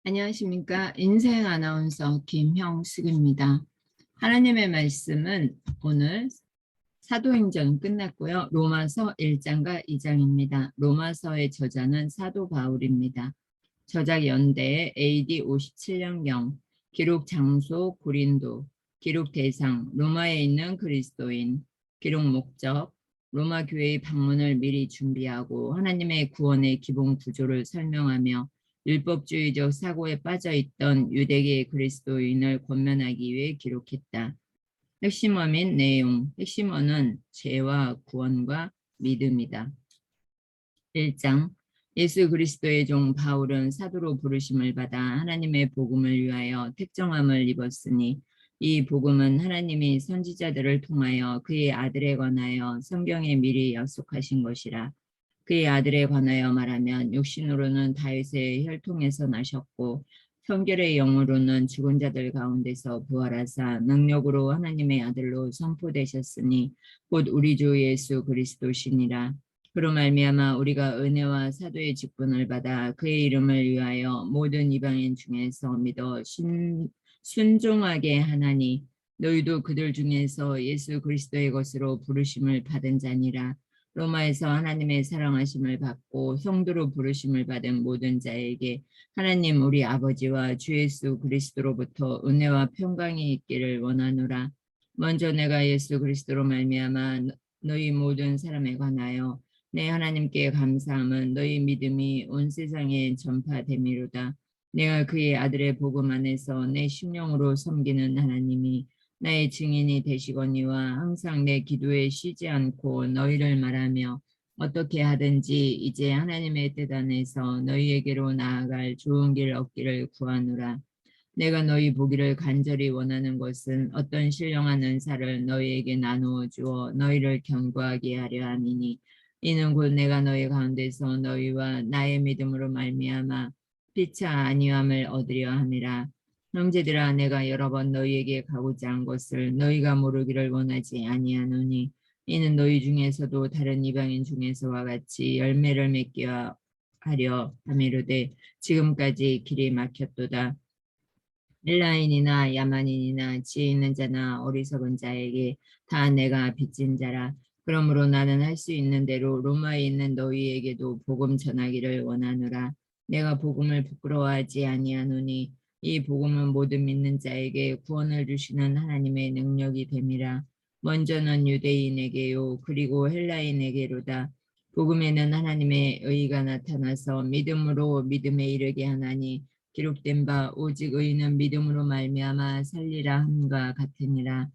안녕하십니까. 인생 아나운서 김형숙입니다. 하나님의 말씀은 오늘 사도행전 끝났고요. 로마서 1장과 2장입니다. 로마서의 저자는 사도 바울입니다. 저작 연대 AD 57년경, 기록 장소 고린도, 기록 대상 로마에 있는 그리스도인, 기록 목적 로마 교회의 방문을 미리 준비하고 하나님의 구원의 기본 구조를 설명하며 율법주의적 사고에 빠져있던 유대계 그리스도인을 권면하기 위해 기록했다. 핵심어 및 내용, 핵심어는 죄와 구원과 믿음이다. 1장 예수 그리스도의 종 바울은 사도로 부르심을 받아 하나님의 복음을 위하여 택정함을 입었으니 이 복음은 하나님이 선지자들을 통하여 그의 아들에 관하여 성경에 미리 약속하신 것이라. 그의 아들에 관하여 말하면 육신으로는 다윗의 혈통에서 나셨고 성결의 영으로는 죽은 자들 가운데서 부활하사 능력으로 하나님의 아들로 선포되셨으니 곧 우리 주 예수 그리스도시니라. 그로 말미암아 우리가 은혜와 사도의 직분을 받아 그의 이름을 위하여 모든 이방인 중에서 믿어 순종하게 하나니 너희도 그들 중에서 예수 그리스도의 것으로 부르심을 받은 자니라. 로마에서 하나님의 사랑하심을 받고 성도로 부르심을 받은 모든 자에게 하나님 우리 아버지와 주 예수 그리스도로부터 은혜와 평강이 있기를 원하노라. 먼저 내가 예수 그리스도로 말미암아 너희 모든 사람에 관하여 내 하나님께 감사함은 너희 믿음이 온 세상에 전파됨이로다. 내가 그의 아들의 복음 안에서 내 심령으로 섬기는 하나님이 나의 증인이 되시거니와 항상 내 기도에 쉬지 않고 너희를 말하며 어떻게 하든지 이제 하나님의 뜻 안에서 너희에게로 나아갈 좋은 길 얻기를 구하노라. 내가 너희 보기를 간절히 원하는 것은 어떤 신령한 은사를 너희에게 나누어 주어 너희를 견고하게 하려 함이니 이는 곧 내가 너희 가운데서 너희와 나의 믿음으로 말미암아 피차 안위함을 얻으려 함이라. 형제들아 내가 여러 번 너희에게 가고자 한 것을 너희가 모르기를 원하지 아니하노니 이는 너희 중에서도 다른 이방인 중에서와 같이 열매를 맺게 하려 함이로되 지금까지 길이 막혔도다. 헬라인이나 야만인이나 지혜 있는 자나 어리석은 자에게 다 내가 빚진 자라. 그러므로 나는 할 수 있는 대로 로마에 있는 너희에게도 복음 전하기를 원하노라. 내가 복음을 부끄러워하지 아니하노니 이 복음은 모든 믿는 자에게 구원을 주시는 하나님의 능력이 됨이라. 먼저는 유대인에게요 그리고 헬라인에게로다. 복음에는 하나님의 의가 나타나서 믿음으로 믿음에 이르게 하나니 기록된 바 오직 의인은 믿음으로 말미암아 살리라 함과 같으니라.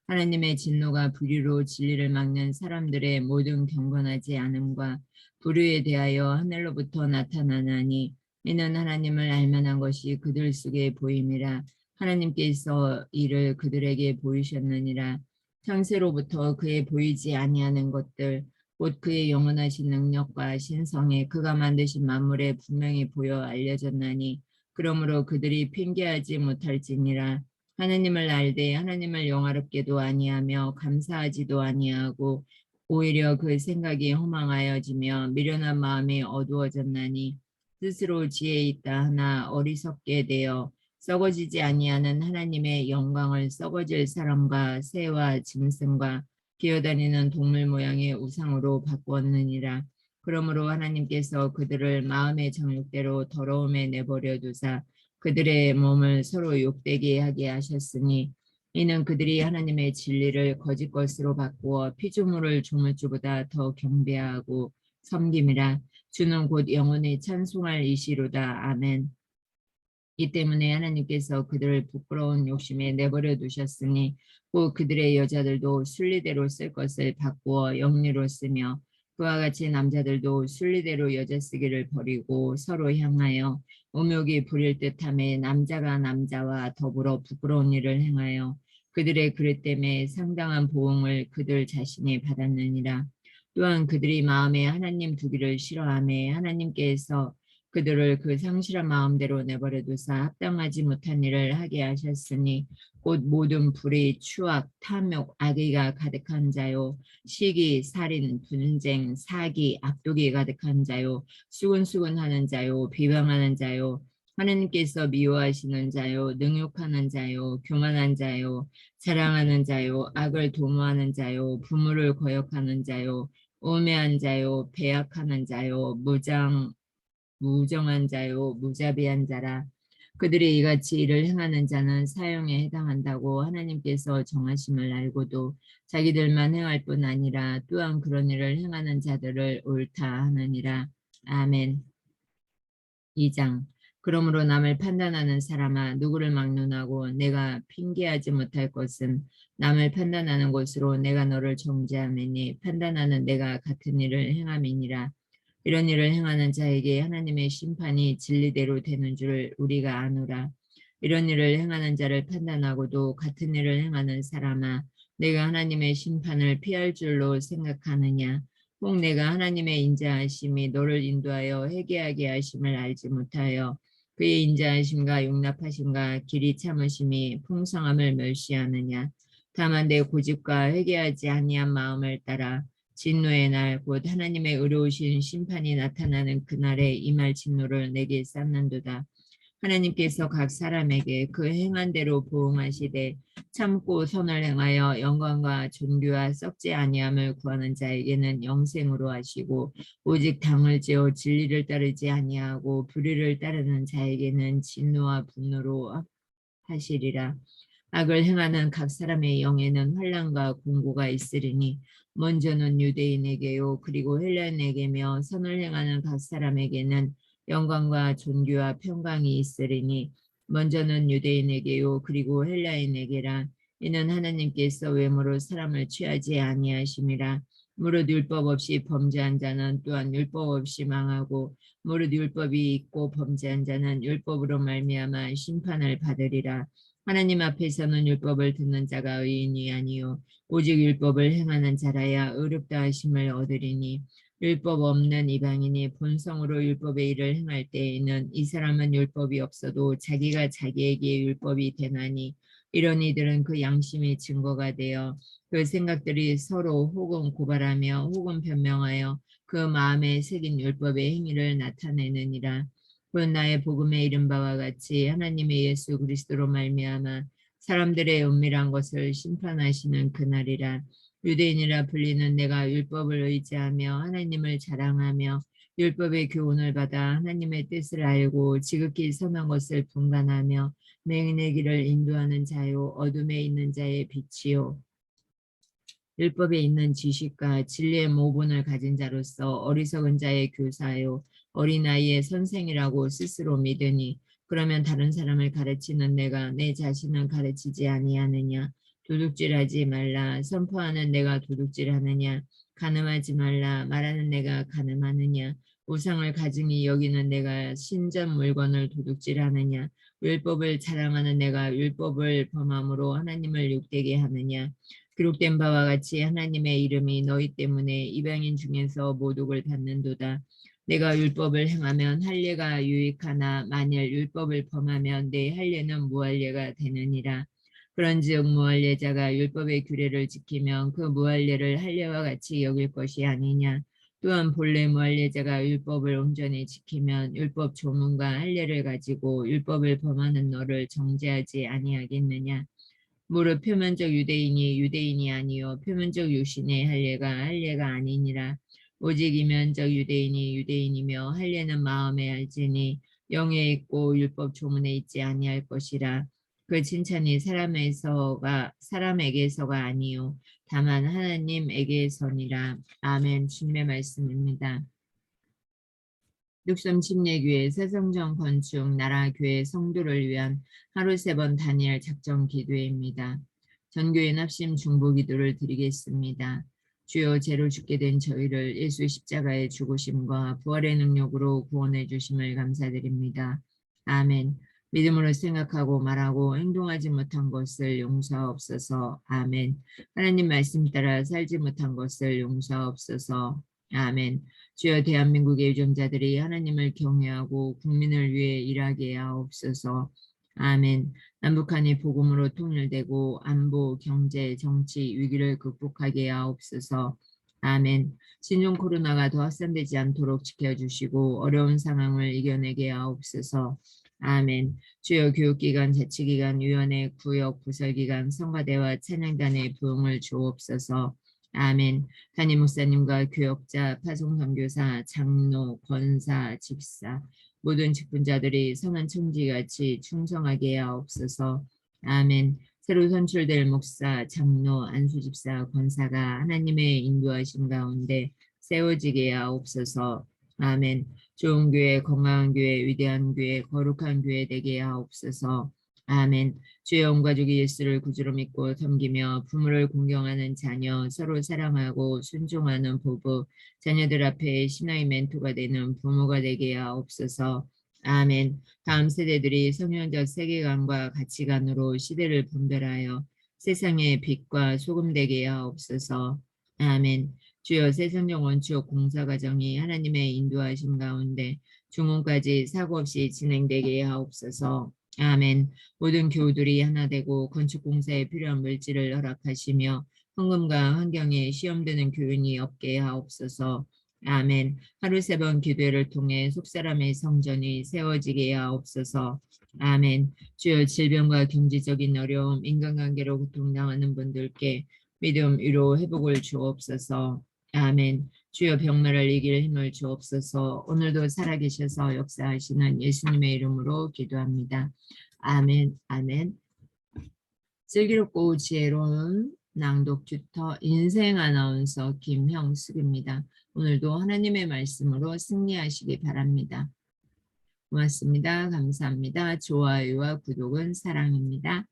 하나님의 진노가 불의로 진리를 막는 사람들의 모든 경건하지 않음과 불의에 대하여 하늘로부터 나타나나니 이는 하나님을 알만한 것이 그들 속에 보임이라. 하나님께서 이를 그들에게 보이셨느니라. 창세로부터 그의 보이지 아니하는 것들 곧 그의 영원하신 능력과 신성에 그가 만드신 만물에 분명히 보여 알려졌나니 그러므로 그들이 핑계하지 못할지니라. 하나님을 알되 하나님을 영화롭게도 아니하며 감사하지도 아니하고 오히려 그 생각이 허망하여지며 미련한 마음이 어두워졌나니 스스로 지혜 있다 하나 어리석게 되어 썩어지지 아니하는 하나님의 영광을 썩어질 사람과 새와 짐승과 기어다니는 동물 모양의 우상으로 바꾸었느니라. 그러므로 하나님께서 그들을 마음의 정욕대로 더러움에 내버려 두사 그들의 몸을 서로 욕되게 하게 하셨으니 이는 그들이 하나님의 진리를 거짓 것으로 바꾸어 피조물을 조물주보다 더 경배하고 섬김이라. 주는 곧 영원히 찬송할 이시로다. 아멘. 이 때문에 하나님께서 그들을 부끄러운 욕심에 내버려 두셨으니 곧 그들의 여자들도 순리대로 쓸 것을 바꾸어 영리로 쓰며 그와 같이 남자들도 순리대로 여자 쓰기를 버리고 서로 향하여 음욕이 부릴 듯하며 남자가 남자와 더불어 부끄러운 일을 행하여 그들의 그릇 때문에 상당한 보응을 그들 자신이 받았느니라. 또한 그들이 마음에 하나님 두기를 싫어하며 하나님께서 그들을 그 상실한 마음대로 내버려 두사 합당하지 못한 일을 하게 하셨으니 곧 모든 불의, 추악, 탐욕, 악의가 가득한 자요 시기, 살인, 분쟁, 사기, 악독이 가득한 자요 수근수근하는 자요 비방하는 자요 하나님께서 미워하시는 자요, 능욕하는 자요, 교만한 자요, 자랑하는 자요, 악을 도모하는 자요, 부모를 거역하는 자요, 우매한 자요, 배약하는 자요, 무정한 자요, 무자비한 자라. 그들이 이같이 일을 행하는 자는 사형에 해당한다고 하나님께서 정하심을 알고도 자기들만 행할 뿐 아니라 또한 그런 일을 행하는 자들을 옳다 하느니라. 아멘. 2장. 그러므로 남을 판단하는 사람아, 누구를 막론하고 내가 핑계하지 못할 것은 남을 판단하는 것으로 내가 너를 정죄하매니 판단하는 내가 같은 일을 행함이니라. 이런 일을 행하는 자에게 하나님의 심판이 진리대로 되는 줄 우리가 아노라. 이런 일을 행하는 자를 판단하고도 같은 일을 행하는 사람아, 내가 하나님의 심판을 피할 줄로 생각하느냐. 혹 내가 하나님의 인자하심이 너를 인도하여 회개하게 하심을 알지 못하여 그의 인자하심과 용납하심과 길이 참으심이 풍성함을 멸시하느냐. 다만 내 고집과 회개하지 아니한 마음을 따라 진노의 날 곧 하나님의 의로우신 심판이 나타나는 그날에 임할 진노를 내게 쌓는도다. 하나님께서 각 사람에게 그 행한 대로 보응하시되 참고 선을 행하여 영광과 존귀와 썩지 아니함을 구하는 자에게는 영생으로 하시고 오직 당을 지어 진리를 따르지 아니하고 불의를 따르는 자에게는 진노와 분노로 하시리라. 악을 행하는 각 사람의 영에는 환난과 공고가 있으리니 먼저는 유대인에게요 그리고 헬라인에게며 선을 행하는 각 사람에게는 영광과 존귀와 평강이 있으리니 먼저는 유대인에게요 그리고 헬라인에게라. 이는 하나님께서 외모로 사람을 취하지 아니하심이라. 무릇 율법 없이 범죄한 자는 또한 율법 없이 망하고 무릇 율법이 있고 범죄한 자는 율법으로 말미암아 심판을 받으리라. 하나님 앞에서는 율법을 듣는 자가 의인이 아니요 오직 율법을 행하는 자라야 의롭다 하심을 얻으리니 율법 없는 이방인이 본성으로 율법의 일을 행할 때에는 이 사람은 율법이 없어도 자기가 자기에게 율법이 되나니 이런 이들은 그 양심이 증거가 되어 그 생각들이 서로 혹은 고발하며 혹은 변명하여 그 마음에 새긴 율법의 행위를 나타내느니라. 곧 나의 복음에 이른 바와 같이 하나님의 예수 그리스도로 말미암아 사람들의 은밀한 것을 심판하시는 그날이라. 유대인이라 불리는 내가 율법을 의지하며 하나님을 자랑하며 율법의 교훈을 받아 하나님의 뜻을 알고 지극히 선한 것을 분간하며 맹인의 길을 인도하는 자요 어둠에 있는 자의 빛이요 율법에 있는 지식과 진리의 모본을 가진 자로서 어리석은 자의 교사요 어린아이의 선생이라고 스스로 믿으니 그러면 다른 사람을 가르치는 내가 내 자신을 가르치지 아니하느냐. 도둑질하지 말라. 선포하는 내가 도둑질하느냐. 간음하지 말라. 말하는 내가 간음하느냐. 우상을 가증히 여기는 내가 신전 물건을 도둑질하느냐. 율법을 자랑하는 내가 율법을 범함으로 하나님을 욕되게 하느냐. 기록된 바와 같이 하나님의 이름이 너희 때문에 이방인 중에서 모독을 받는도다. 내가 율법을 행하면 할례가 유익하나 만일 율법을 범하면 내 할례는 무할례가 되느니라. 그런즉 무할례자가 율법의 규례를 지키면 그 무할례를 할례와 같이 여길 것이 아니냐. 또한 본래 무할례자가 율법을 온전히 지키면 율법 조문과 할례를 가지고 율법을 범하는 너를 정죄하지 아니하겠느냐. 무릇 표면적 유대인이 유대인이 아니요 표면적 육신의 할례가 할례가 아니니라. 오직 이면적 유대인이 유대인이며 할례는 마음에 알지니 영에 있고 율법 조문에 있지 아니할 것이라. 그 칭찬이 사람에게서가 아니요 다만 하나님에게서니라. 아멘. 주님의 말씀입니다. 육성 침례교회 새성전 건축 나라 교회 성도를 위한 하루 3번 다니엘 작정 기도회입니다. 전교회 납심 중보 기도를 드리겠습니다. 주여 죄로 죽게 된 저희를 예수 십자가의 죽으심과 부활의 능력으로 구원해 주심을 감사드립니다. 아멘. 믿음으로 생각하고 말하고 행동하지 못한 것을 용서하옵소서. 아멘. 하나님 말씀 따라 살지 못한 것을 용서하옵소서. 아멘. 주여 대한민국의 유정자들이 하나님을 경외하고 국민을 위해 일하게 하옵소서. 아멘. 남북한이 복음으로 통일되고 안보, 경제, 정치 위기를 극복하게 하옵소서. 아멘. 신종 코로나가 더 확산되지 않도록 지켜주시고 어려운 상황을 이겨내게 하옵소서. 아멘. 주요 교육기관, 자치기관, 위원회, 구역, 부설기관, 성가대와 찬양단의 부흥을 주옵소서. 아멘. 담임 목사님과 교역자, 파송선교사, 장로, 권사, 집사, 모든 직분자들이 선한 청지같이 충성하게 하옵소서. 아멘. 새로 선출될 목사, 장로, 안수집사, 권사가 하나님의 인도하심 가운데 세워지게 하옵소서. 아멘. 좋은 교회, 건강한 교회, 위대한 교회, 거룩한 교회 되게 하옵소서. 아멘. 주의 온 가족이 예수를 구주로 믿고 섬기며 부모를 공경하는 자녀, 서로 사랑하고 순종하는 부부, 자녀들 앞에 신앙의 멘토가 되는 부모가 되게 하옵소서. 아멘. 다음 세대들이 성경적 세계관과 가치관으로 시대를 분별하여 세상의 빛과 소금 되게 하옵소서. 아멘. 주여 세상적 원칙 공사과정이 하나님의 인도하심 가운데 중원까지 사고 없이 진행되게 하옵소서. 아멘. 모든 교우들이 하나 되고 건축공사에 필요한 물질을 허락하시며 헌금과 환경에 시험되는 교훈이 없게 하옵소서. 아멘. 하루 3번 기도회를 통해 속사람의 성전이 세워지게 하옵소서. 아멘. 주여 질병과 경제적인 어려움, 인간관계로 고통당하는 분들께 믿음, 위로, 회복을 주옵소서. 아멘. 주여 병나라를 이길 힘을 주옵소서. 오늘도 살아계셔서 역사하시는 예수님의 이름으로 기도합니다. 아멘. 아멘. 슬기롭고 지혜로운 낭독 튜터 인생 아나운서 김형숙입니다. 오늘도 하나님의 말씀으로 승리하시기 바랍니다. 고맙습니다. 감사합니다. 좋아요와 구독은 사랑입니다.